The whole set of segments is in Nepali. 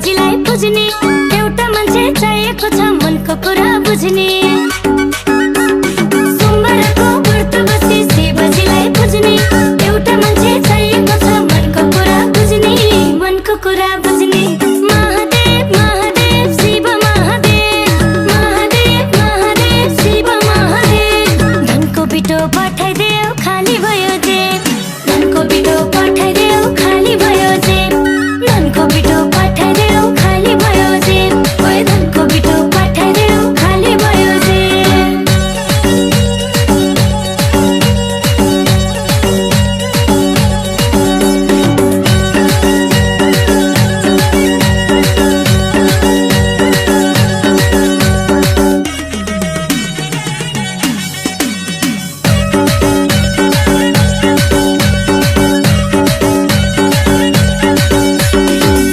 बजीलाई बुझ्ने एउटा मान्छे चाहिएको छ मनको कुरा बुझ्ने। सोमबारको व्रत बसी शिवजीलाई बुझ्ने एउटा मान्छे चाहिएको छ मनको कुरा बुझ्ने, मनको कुरा बुझ्ने। महादेव महादेव शिव महादेव, महादेव महादेव शिव महादेव। धनको बिटो पठाइदेऊ खाली भयो जेब, धनको बिटो पठाइदेऊ खाली भयो जेब, धनको बिटो पठाइदेऊ खाली भयो जेब, ओए धनको बिटो पठाइदेऊ खाली भयो जेब।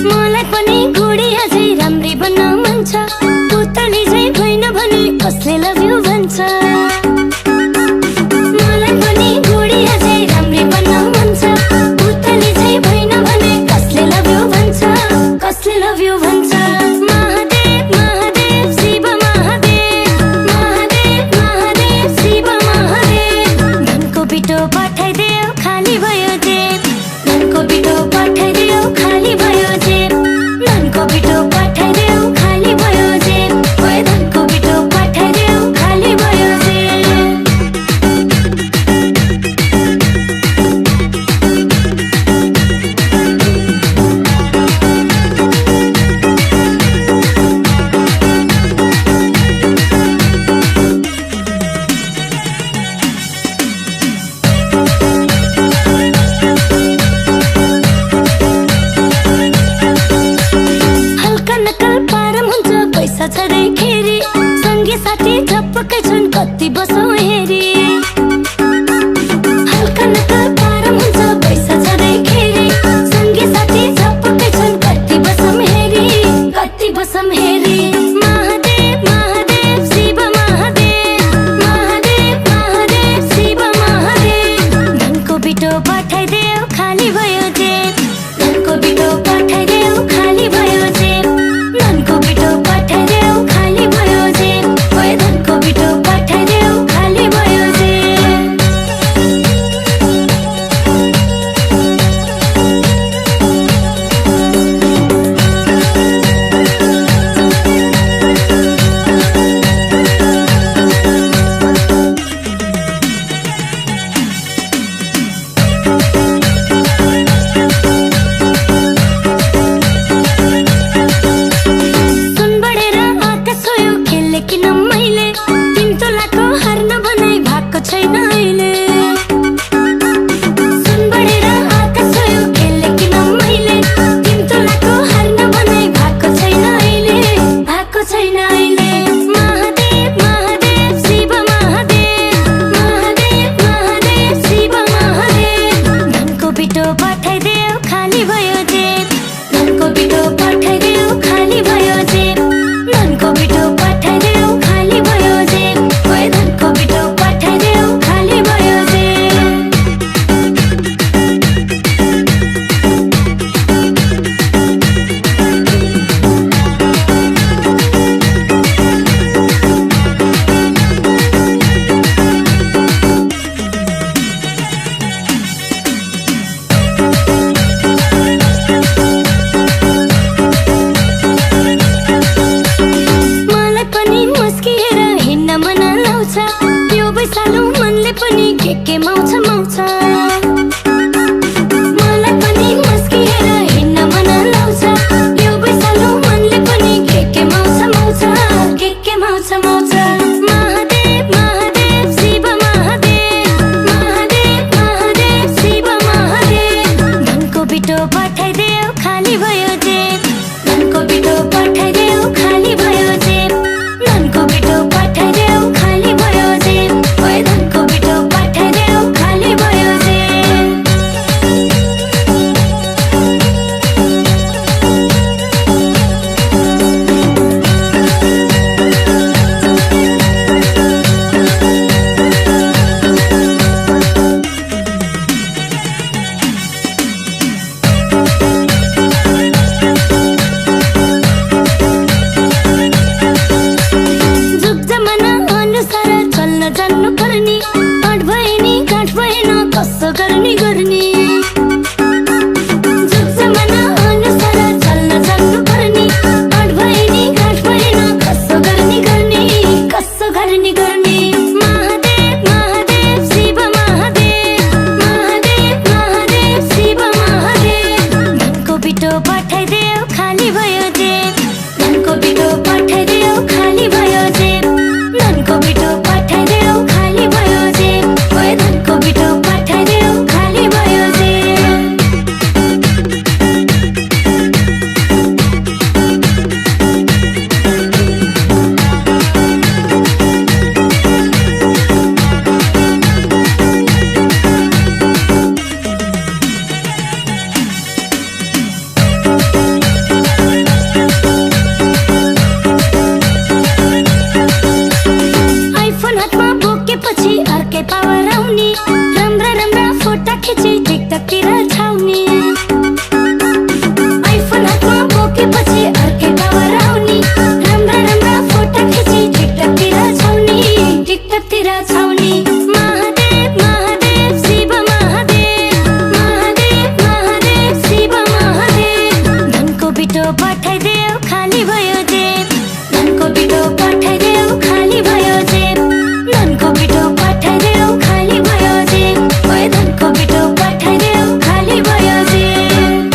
मलाई पनि घोडी अझै राम्री बन्न मन छ, पुतली झै भइन भने कसले लभ यु भन्छ। मलाई पनि घोडी अझै राम्री बन्न मन छ, पुतली झै भइन भने कसले लभ यु भन्छ, कसले लभ यु भन्छ। महादेव महादेव शिव महादेव, महादेव महादेव शिव महादेव। धनको बिटो पठाइदेऊ खाली भयो जेब, धनको बिटो पठाइदेऊ खाली भयो जेब, धनको बिटो पठाइदेऊ खाली भयो जेब, ओए धनको बिटो पठाइदेऊ खाली भयो जेब। हल्का नकल पारम हुन्छ पैसा छँदैखेरि, सँगी साथी झपक्कै छन् कति बसौँ हेरी। हल्का नकल पारम हुन्छ पैसा छँदैखेरि, सँगी साथी झपक्कै छन् कति बसौँ हेरी, कति बसौँ हेरी। महादेव महादेव शिव महादेव, महादेव महादेव शिव महादेव। धनको बिटो पठाइदेऊ खाली भयो जेब, धनको बिटो पठाइदेऊ खाली भयो जेब, धनको बिटो पठाइदेऊ खाली भयो जेब, ओए धनको बिटो पठाइदेऊ खाली भयो जेब। सुन बढेर आकाश छोयो खेल्ने किन मैले, 3 तोलाको हार्न बनाइ भएको छैन अहिले। सुन बढेर आकाश छोयो खेल्ने किन मैले, 3 तोलाको हार्न बनाइ भएको छैन अहिले, भएको छैन अहिले। महादेव महादेव शिव महादेव, महादेव महादेव शिव महादेव। धनको बिटो पठाइदेऊ खाली भयो जेब, धनको बिटो पठाइदेऊ खाली भयो जेब, धनको बिटो पठाइदेऊ खाली भयो जेब, ओए धनको बिटो पठाइदेऊ खाली भयो जेब। मलाई पनि मुस्किएर हिँड्न मन लाउँछ, यो बैसालु मनले पनि के माउँछ माउँछ। मलाई पनि मुस्किएर हिँड्न मन लाउँछ, यो बैसालु मनले पनि के माउँछ माउँछ, के माउँछ माउँछ। महादेव महादेव शिव महादेव, महादेव महादेव शिव महादेव। धनको बिटो पठाइदेऊ खाली भयो जेब, धनको बिटो पठाइदेऊ खाली भयो जेब, धनको बिटो पठाइदेऊ खाली भयो जेब, ओए धनको बिटो पठाइदेऊ खाली भयो जेब धनको पिठो पठाइदेऊ खाली भयो जेब धनको पिठो पठाइदेऊ खाली भयो जेब ओए धनको पिठो पठाइदेऊ खाली भयो जेब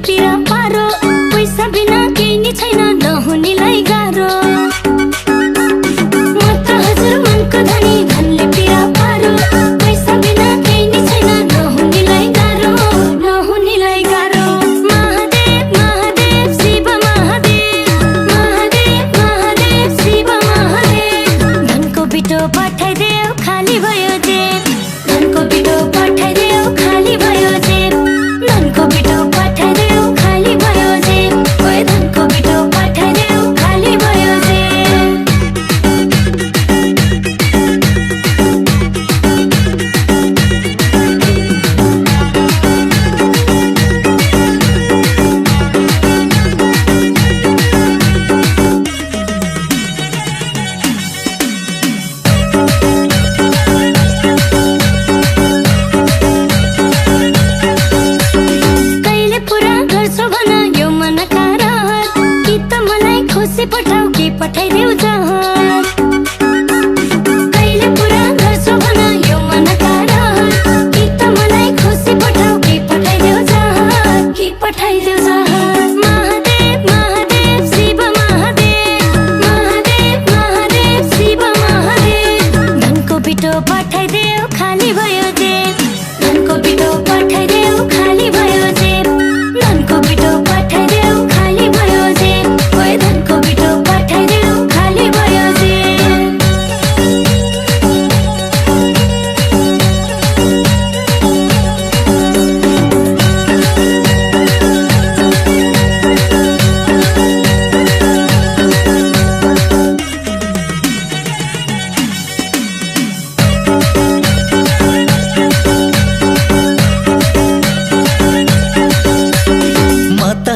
पिरा पारो पैसा बिना केही नि छैन नहुनेलाई गाह्रो म त हजुर मनको धनी धनले पिरा पारो पैसा बिना केही नि छैन नहुनेलाई गाह्रो नहुनेलाई गाह्रो महादेव महादेव शिव महादेव महादेव महादेव शिव महादेव धनको पिठो पठाइदेऊ खाली भयो जेब धनको पिठो पठाइदेऊ खाली भयो जेब धनको पिठो पठाइदेऊ खाली भयो जेब ओए धनको पिठो पठाइदेऊ खाली भयो जेब खुसी पठाऊ कि पठाइदेऊ जहर कहिले पुरा गर्छौ भन यो मनका रहर कि त मलाई खुसी पठाऊ कि पठाइदेऊ जहर कि पठाइदेऊ जहर महादेव महादेव शिव महादेव महादेव महादेव शिव महादेव धनको पिठो पठाइदेऊ खाली भयो जेब धनको पिठो पठाइदेऊ खाली भयो जेब धनको पिठो पठाइदेऊ खाली भयो जेब ओए धनको पिठो पठाइदेऊ खाली भयो जेब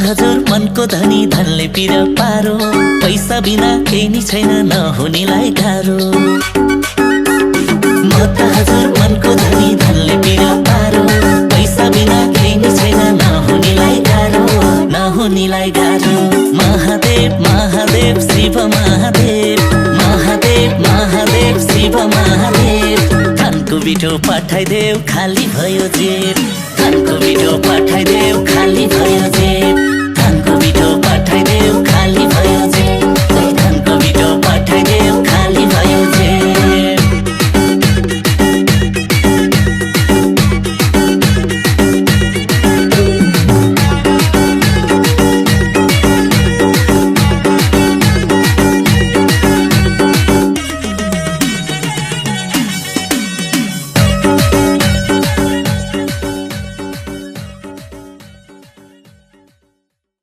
हजुर मनको धनी धनले पिर पारो पैसा बिना केही नि छैन नहुनेलाई गाह्रो म त हजुर मनको धनी धनले पिर पारो पैसा बिना केही नि छैन नहुनेलाई गाह्रो नहुनेलाई गाह्रो महादेव महादेव शिव महादेव महादेव महादेव शिव महादेव धनको पिठो पठाइदेऊ खाली भयो जेब धनको पिठो पठाइदेऊ खाली भयो जेब